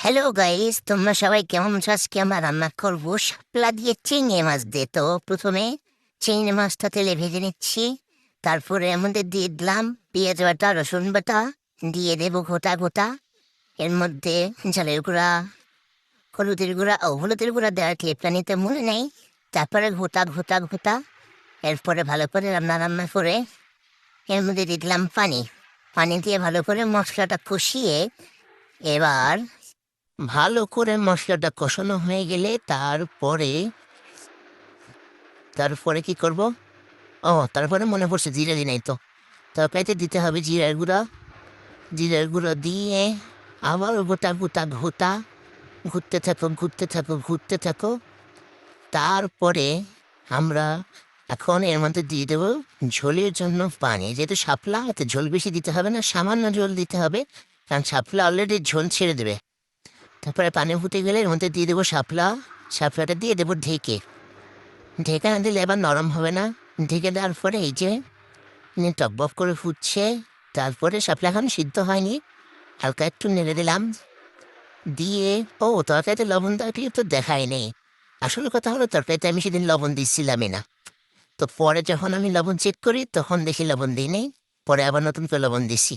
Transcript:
Hello guys, তোমরা সবাই কেমন আছো? আজকে আমরা রান্না করবো শাপলা দিয়ে চিংড়ি মাছ দিয়ে। তো প্রথমে চিংড়ি মাছটা তেলে ভেজে নিচ্ছি। তারপরে এর মধ্যে দিয়ে দিলাম পেঁয়াজ বাটা, রসুন বাটা, দিয়ে দেবো গোটা গোটা। এর মধ্যে ঝালের গুঁড়া, হলুদের গুঁড়া দেওয়ার ক্লিপটা নিতে মনে নেই। তারপরে ঘোটা ঘোটা ঘোটা, এরপরে ভালো করে রান্না রান্না করে এর মধ্যে দিয়ে দিলাম পানি। পানি দিয়ে ভালো করে মশলাটা কষিয়ে, এবার ভালো করে মশলাটা কষানো হয়ে গেলে তারপরে তারপরে কি করব? তারপরে মনে পড়ছে জিরে দিই নাই তো। তরকারিতে দিতে হবে জিরার গুঁড়ো দিয়ে আবার গোটা গোটা ঘোটা, ঘুরতে থাকো। তারপরে আমরা এখন এর মধ্যে দিয়ে দেবো ঝোলের জন্য পানি। যেহেতু শাপলা, এতে ঝোল বেশি দিতে হবে না, সামান্য ঝোল দিতে হবে, কারণ শাপলা অলরেডি ঝোল ছেড়ে দেবে। তারপরে পানি ফুটে গেলে এর মধ্যে দিয়ে দেবো শাপলাটা দিয়ে দেবো ঢেকে না দিলে এবার নরম হবে না। ঢেকে দেওয়ার পরে এই যে টকবক করে ফুটছে। তারপরে শাপলা এখন সিদ্ধ হয়নি, হালকা একটু নেড়ে দিলাম, দিয়ে তরকারিতে লবণ দেওয়াটি তো দেখাই নেই। আসল কথা হলো তরকারিতে আমি সেদিন লবণ দিচ্ছিলামই না। তো পরে যখন আমি লবণ চেক করি তখন দেখি লবণ দিই নেই, পরে আবার নতুন করে লবণ দিছি।